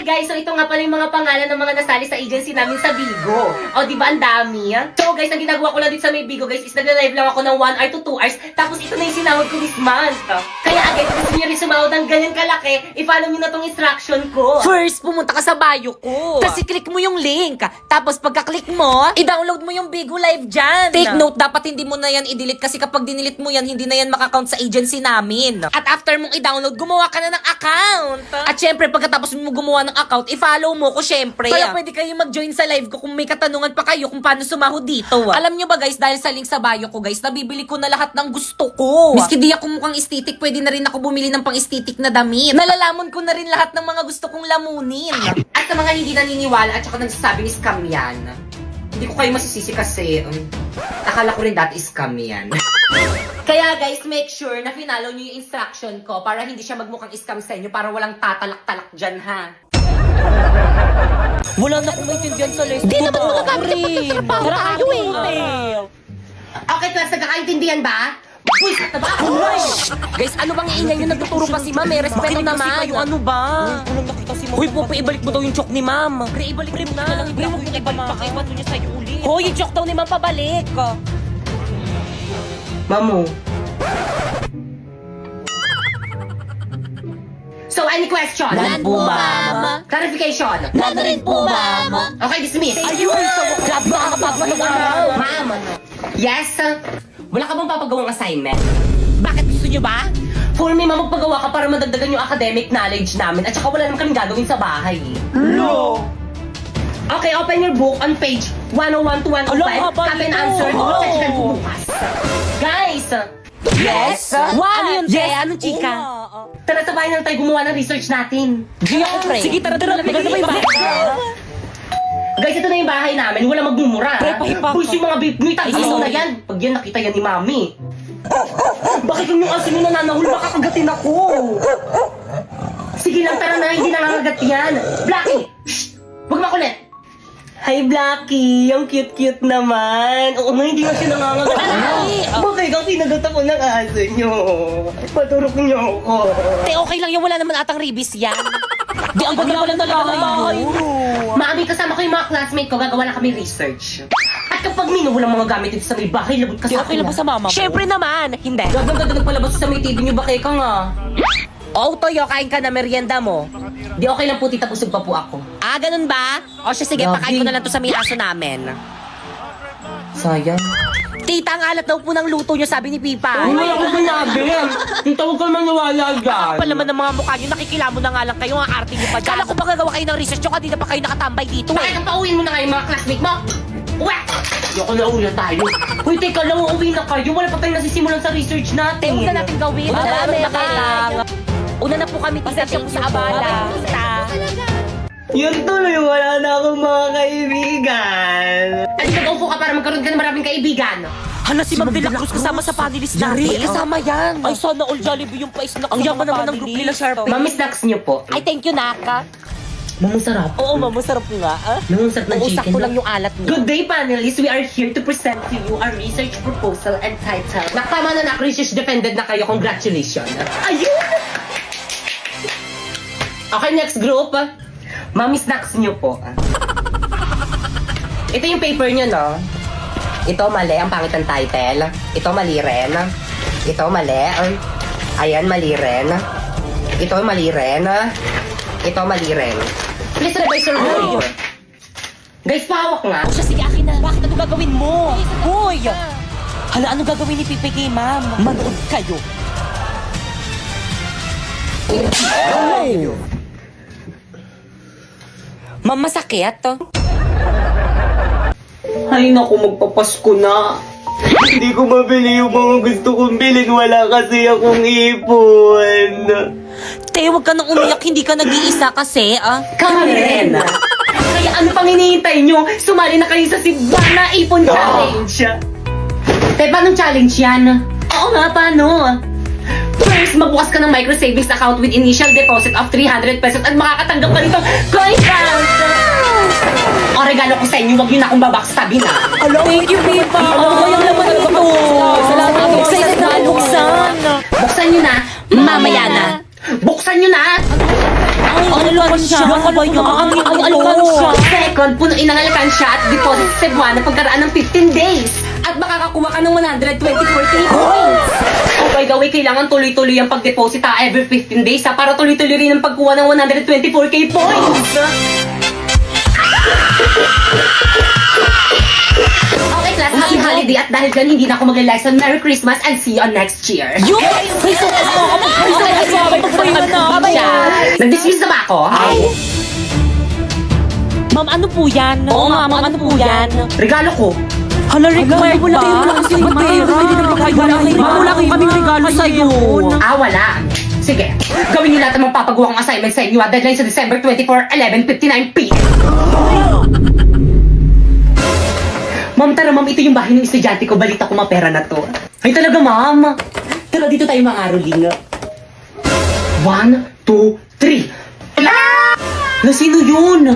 Guys, so ito nga pala yung mga pangalan ng mga nasali sa agency namin sa Bigo. O, di ba ang dami? So guys, ang ginagawa ko lang dito sa may Bigo guys is nagla-live lang ako ng 1 hour to 2 hours. Tapos ito na yung sinahod ko this month. Kaya agad, kung gusto nyo rin sumahod ng ganyan kalaki, i-follow nyo na tong instruction ko. First, pumunta ka sa bio ko. Kasi click mo yung link. Tapos pagka-click mo, i-download mo yung Bigo Live dyan. Take note, dapat hindi mo na yan i-delete kasi kapag dinilit mo yan, hindi na yan makakount sa agency namin. At after mong i-download, gumawa ka na ng account. At syempre, pagkatapos mo gumawa ng account, i-follow mo ko syempre. Kaya pwede kayo mag-join sa live ko kung may katanungan pa kayo kung paano sumahod dito. Alam nyo ba guys, dahil sa link sa bio ko guys, nabibili ko na lahat ng gusto ko. Miski di ako mukhang estetik, pwede na rin ako bumili ng pang-estetik na damit. Nalalamon ko na rin lahat ng mga gusto kong lamunin. At sa mga hindi naniniwala at saka nagsasabing scam yan, hindi ko kayo masisisi kasi akala ko rin dati scam yan. Kaya guys, make sure na finalo nyo yung instruction ko para hindi siya magmukhang scam sa inyo, para walang tatalak-talak dyan ha. Wala na akong maintindihan sa lesson. Di naman magagamit yung pagtatrabaho tayo eh. Okay class, nagkakaintindihan ba? Buisit na ba ako? Guys, ano bang iingay nyo? Nagtuturo pa si ma'am eh. Respeto naman. Kayo, ano ba? Walang nakita si ma'am. Hoy, Popo, ibalik mo daw yung chok ni ma'am. Pre, ibalik mo na. Pre, mo ibalik pa kayo. Bato niya sa'yo ulit. Hoy, yung chok daw ni ma'am pabalik. Mamu. So, any question? None po, ma'am. Clarification? None rin po, ma'am. Okay, dismiss. Ayun, so grab makakapagpatong araw. Ma'am, yes? Wala ka bang papagawang assignment? Bakit gusto nyo ba? For me, ma'am, magpagawa ka para madagdagan yung academic knowledge namin at saka wala naman kaming gagawin sa bahay. No. Okay, open your book on page 101 to 105. Alam, haba Copy and nito. answer. Oh. Check ko bukas. Guys, Yes? What? Ano yun, Yes. Anong chika? tara sa bahay na tayo gumawa ng research natin. Di ako, pre. Sige, tara. Maganda ba yung bahay? Guys, ito na yung bahay namin. Wala magmumura. Pre, pahipak. Boys, yung mga babe mo, itagisaw na yan. Pag yan, nakita yan ni Mami. Bakit yung asin yung nananahul? Baka kagatin ako. Sige lang, tara na. Hindi nangangagat yan. Blackie! Shh! Huwag makulit. Hi, Blackie. Ang cute-cute naman. Oo nga, hindi nga siya nangangagat. Ay! Bakit ang kinagat ako ng aso nyo? Paturok niyo ako. Te, okay lang yung wala naman atang ribis yan. Di, ang ganda pala talaga ng bahay mo. Mami, kasama ko yung mga classmate ko, gagawa na kami research. At kapag walang mga gamit dito sa may bahay, lagot ka Di, sa okay akin. lang ba sa mama mo? Siyempre naman. Hindi. Gaganda nagpalabas sa may TV nyo, bakit ka nga? Oo, Toyo, kain ka na merienda mo. Di okay lang po, tita, pusog pa po ako. Ah, ganun ba? O siya, sige, Grabe. pakain ko na lang to sa may aso namin. Sayang. Tita, ang alat daw po ng luto niyo, sabi ni Pipa. Ay, wala ko sinabi. Ang tawag ka maniwala dyan. Kapal naman ng mga mukha niyo, nakikilamo na nga lang kayo, ang arte niyo pa dyan. Kala ko ba gagawa kayo ng research niyo, kanina pa kayo nakatambay dito Bakit eh. ang pauwiin mo na kayo mga classmate mo? Uwe! Ayoko na uwi na tayo. Uy, teka lang, uuwi na kayo. Wala pa tayong nasisimulan sa research natin. Una natin gawin. Madami na lang. Una na po kami, tita, siya po sa abala. Tita. Yun tuloy, wala na akong mga kaibigan. Ay, nag-upo ka para magkaroon ka ng maraming kaibigan. Hala, si Ma'am De La Cruz kasama sa panelist natin. Kasama yan. Ay, sana all Jollibee yung pa-snack. Ang yaman naman ng group nila, Sharpie. Mami, snacks niyo po. Ay, thank you, Naka. Mamang sarap. Oo, Ma'am, masarap nga. Mamang sarap ng Uusap chicken. ko lang yung alat niya. Good day, panelists. We are here to present to you our research proposal and title. Nakatama na na, research defended na kayo. Congratulations. Ayun! Okay, next group. Mami, snacks niyo po. Ito yung paper niyo, no? Ito mali, ang pangit ng title. Ito mali rin. Ito mali. Ayan, mali rin. Ito mali rin. Ito mali rin. Please revise your work. Guys, pahawak nga. O siya, sige, akin na. Bakit ano gagawin mo? Hoy! Hala, ano gagawin ni Pipi kay Ma'am? Manood kayo. Ma'am, masakit? Ay naku, magpapasko na. Hindi ko mabili yung mga gusto kong bilhin. Wala kasi akong ipon. Te, huwag ka nang umiyak. Hindi ka nag-iisa kasi, ah. Kami rin. Kaya ano pang hinihintay nyo? Sumali na kayo sa Sibana Ipon Challenge. Te, paano challenge yan? Oo nga, paano? First, magbukas ka ng micro savings account with initial deposit of 300 pesos at makakatanggap ka nito coin count! O regalo ko sa inyo, huwag nyo na akong babackstabin ha. Thank you, Pipa. Ano ba yung laman nito? Salamat. Excited na buksan. Buksan nyo na. Mamaya na. Buksan nyo na! Ang alkansya. Ang alkansya. Second, punuin ang alkansya at deposit sa Cebuana pagkaraan ng 15 days. At makakakuha ka ng 124k points. Oh, by the way, kailangan tuloy-tuloy ang pag-deposit every 15 days para tuloy-tuloy rin ang pagkuha ng 124k points. Okay, class, happy holiday at dahil dyan, hindi na ako mag-lesson. Merry Christmas and see you on next year. Yun! Nag-dismiss na ba ako? Ma'am, ano po yan? Oo nga, ma'am, ano po yan? Regalo ko. Hala, required ba? Wala kaming regalo sa'yo. Wala. Sige, gawin niyo lahat ng mapapagawa kong assignment sa inyo. Deadline sa December 24, 11:59 p.m. Ma'am, tara ma'am, ito yung bahay ng estudyante ko. Balita ko mapera na to. Ay talaga, ma'am. Tara, dito tayo mga aroling. 1, 2, 3. Na sino yun?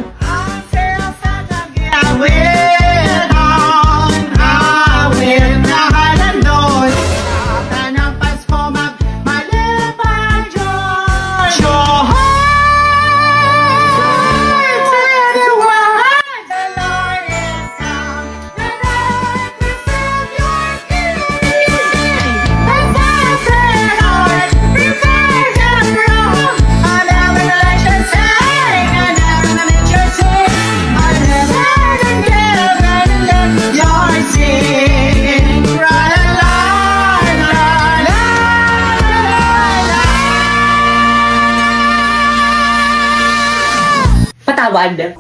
Patawad.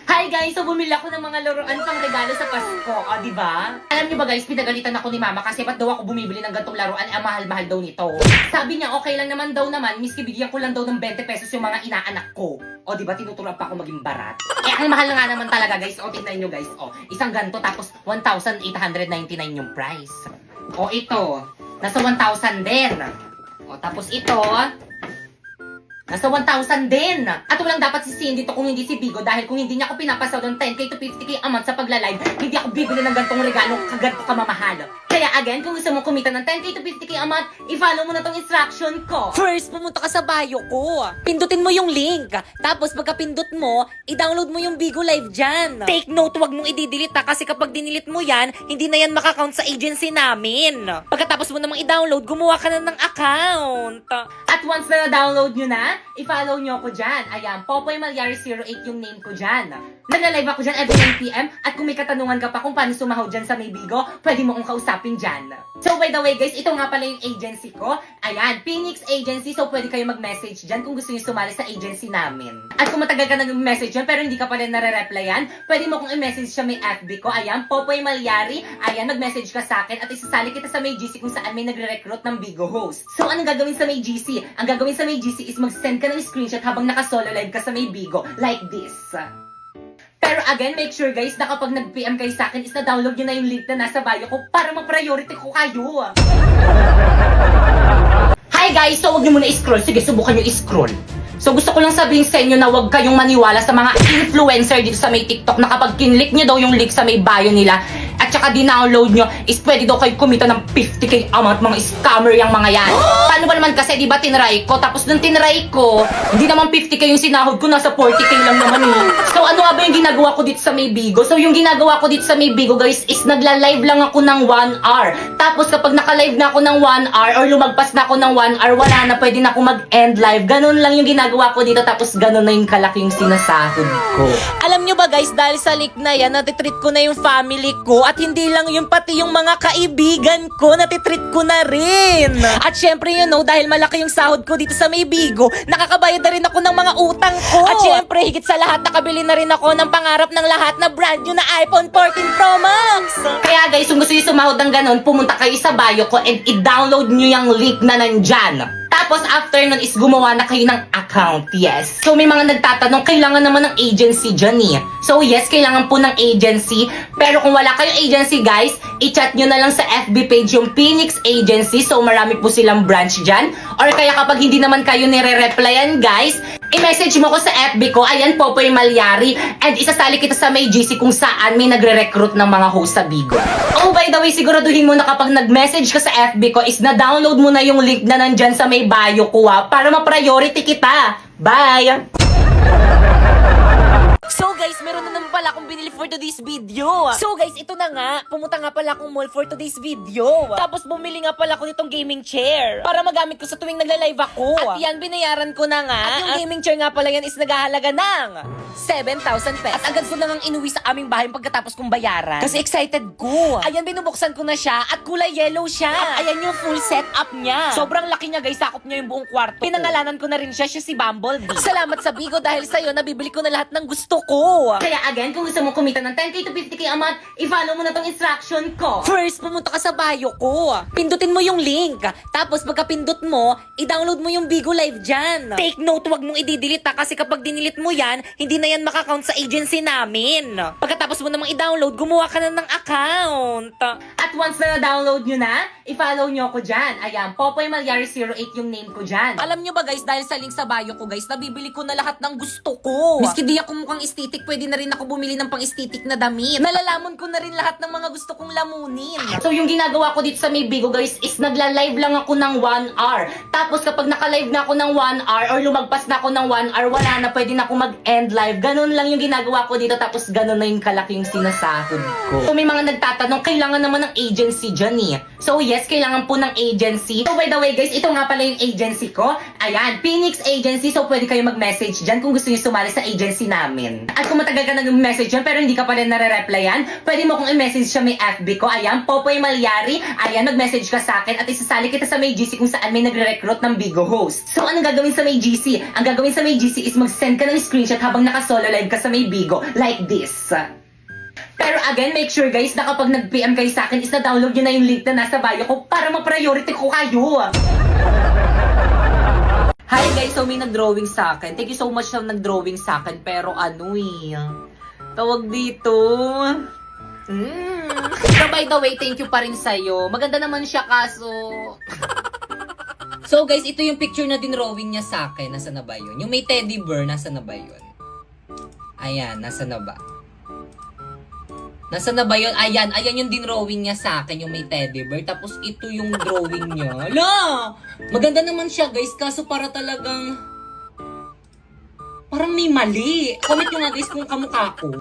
Hi guys! So bumili ako ng mga laruan pang regalo sa Pasko. O, di ba? Alam niyo ba guys, pinagalitan ako ni Mama kasi ba't daw ako bumibili ng gantong laruan? Ang mahal-mahal daw nito. Sabi niya, okay lang naman daw naman, miski bigyan ko lang daw ng 20 pesos yung mga inaanak ko. O, di ba? Tinuturuan pa ako maging barat. Ang mahal na nga naman talaga guys. O, tingnan nyo guys. O, isang ganto tapos 1,899 yung price. O, ito. Nasa 1,000 din. O, tapos ito. Nasa 1,000 din. At walang dapat sisihin dito kung hindi si Bigo dahil kung hindi niya ako pinapasaw ng 10k to 50k a month sa pagla-live, hindi ako bibili ng gantong regalo kaganto kamamahal. Kaya again, kung gusto mo kumita ng 10k to 50k a month, i-follow mo na tong instruction ko. First, pumunta ka sa bio ko. Pindutin mo yung link. Tapos pagka-pindot mo, i-download mo yung Bigo Live dyan. Take note, wag mong i-delete kasi kapag dinilit mo yan, hindi na yan makakount sa agency namin. Pagkatapos mo namang i-download, gumawa ka na ng account. At once na na-download nyo na, i-follow nyo ako dyan. Ayan, Popoy Malyari 08 yung name ko dyan. Nagla-live ako dyan every 9pm at kung may katanungan ka pa kung paano sumahod dyan sa may Bigo, pwede mo akong kausapin dyan. So by the way guys, ito nga pala yung agency ko. Ayan, Phoenix Agency. So pwede kayo mag-message dyan kung gusto nyo sumali sa agency namin. At kung matagal ka nag-message dyan pero hindi ka pa rin nare-replyan, pwede mo akong i-message sa may FB ko. Ayan, Popoy Malyari. Ayan, mag-message ka sa akin at isasali kita sa may GC kung saan may nagre-recruit ng Bigo host. So anong gagawin sa may GC? Ang gagawin sa may GC is mag-send ka ng screenshot habang naka-solo live ka sa may Bigo. Like this. Pero again, make sure guys na kapag nag-PM kayo sa akin is na-download nyo na yung link na nasa bio ko para ma-priority ko kayo. Hi guys! So huwag nyo muna i-scroll. Sige, subukan nyo i-scroll. So gusto ko lang sabihin sa inyo na huwag kayong maniwala sa mga influencer dito sa may TikTok na kapag kinlik nyo daw yung link sa may bio nila at saka di-download nyo is pwede daw kayo kumita ng 50k amount. Mga scammer yung mga yan. Paano ba naman kasi, di ba tinry ko? Tapos nung tinry ko, hindi naman 50k yung sinahod ko, nasa 40k lang naman eh. So ano nga ba yung ginagawa ko dito sa may Bigo? So yung ginagawa ko dito sa may Bigo guys is nagla-live lang ako ng 1 hour. Tapos kapag naka-live na ako ng 1 hour or lumagpas na ako ng 1 hour, wala na, pwede na ako mag-end live. Ganun lang yung ginagawa ko dito, tapos ganun na yung kalaki yung sinasahod ko. Alam nyo ba guys, dahil sa link na yan, natitreat ko na yung family ko at hindi lang yung pati yung mga kaibigan ko, natitreat ko na rin. At syempre you know, dahil malaki yung sahod ko dito sa may Bigo, nakakabayad na rin ako ng mga utang ko. At syempre, higit sa lahat, nakabili na rin ako ng pangarap ng lahat na brand new na iPhone 14 Pro Max. Kaya guys, kung gusto nyo sumahod ng ganun, pumunta kayo sa bio ko and i-download nyo yung link na nandyan. Tapos after nun is gumawa na kayo ng account, yes. So may mga nagtatanong, kailangan naman ng agency dyan eh. So yes, kailangan po ng agency. Pero kung wala kayong agency guys, i-chat nyo na lang sa FB page yung Phoenix Agency. So marami po silang branch dyan. Or kaya kapag hindi naman kayo nire-replyan guys, I-message mo ko sa FB ko, ayan, Popoy Malyari, and isasali kita sa may GC kung saan may nagre-recruit ng mga host sa Bigo. Oh, by the way, siguraduhin mo na kapag nag-message ka sa FB ko is na-download mo na yung link na nandyan sa may bio ko para ma-priority kita. Bye! So guys, meron na naman pala akong binili for today's video. So guys, ito na nga. Pumunta nga pala akong mall for today's video. Tapos bumili nga pala ako nitong gaming chair para magamit ko sa tuwing nagla-live ako. At yan, binayaran ko na nga. At yung gaming chair nga pala yan is naghahalaga ng 7,000 pesos. At agad ko na ngang inuwi sa aming bahay pagkatapos kong bayaran. Kasi excited ko. Ayan, binubuksan ko na siya at kulay yellow siya. At ayan yung full setup niya. Sobrang laki niya guys, sakop niya yung buong kwarto. Pinangalanan ko na rin siya si Bumblebee. Salamat sa Bigo dahil sa'yo, nabibili ko na lahat ng gusto ko. Kaya again, kung gusto mo kumita ng 10k to 50k a month, i-follow mo na tong instruction ko. First, pumunta ka sa bio ko. Pindutin mo yung link. Tapos pagka-pindot mo, i-download mo yung Bigo Live dyan. Take note, wag mong i-delete kasi kapag dinilit mo yan, hindi na yan makakount sa agency namin. Pagkatapos mo namang i-download, gumawa ka na ng account. At once na na-download nyo na, i-follow nyo ako dyan. Ayan, Popoy Malyari 08 yung name ko dyan. Alam nyo ba guys, dahil sa link sa bio ko guys, nabibili ko na lahat ng gusto ko. Miski di ako mukhang aesthetic, pwede na rin ako bumili ng pang-aesthetic na damit. Nalalamon ko na rin lahat ng mga gusto kong lamunin. So yung ginagawa ko dito sa may Bigo guys is nagla-live lang ako ng 1 hour. Tapos kapag naka-live na ako ng 1 hour or lumagpas na ako ng 1 hour, wala na, pwede na ako mag-end live. Ganun lang yung ginagawa ko dito, tapos ganun na yung kalaki yung sinasahod ko. So may mga nagtatanong, kailangan naman ng agency dyan eh. So yes, kailangan po ng agency. So by the way guys, ito nga pala yung agency ko. Ayan, Phoenix Agency. So pwede kayo mag-message dyan kung gusto niyo sumali sa agency namin. At kung matagal ka nag-message dyan pero hindi ka pa rin nare-replyan, pwede mo kong i-message sa may FB ko. Ayan, Popoy Malyari. Ayan, mag-message ka sa akin at isasali kita sa may GC kung saan may nagre-recruit ng Bigo host. So anong gagawin sa may GC? Ang gagawin sa may GC is mag-send ka ng screenshot habang naka-solo live ka sa may Bigo. Like this. Pero again, make sure guys na kapag nag-PM kayo sa akin is na-download nyo na yung link na nasa bio ko para ma-priority ko kayo. Hi guys, so may nag-drawing sa akin. Thank you so much sa nag-drawing sa akin. Pero ano tawag dito. So by the way, thank you pa rin sa'yo. Maganda naman siya kaso... So guys, ito yung picture na dinrawing niya sa akin. Nasa na ba yun? Yung may teddy bear, nasa na ba yun? Ayan, nasa na ba? Nasa na ba yun? Ayan, ayan yung dinrawing niya sa akin, yung may teddy bear. Tapos ito yung drawing niya. Hala! Maganda naman siya guys, kaso para talagang... Parang may mali. Comment nyo nga guys kung kamukha ko.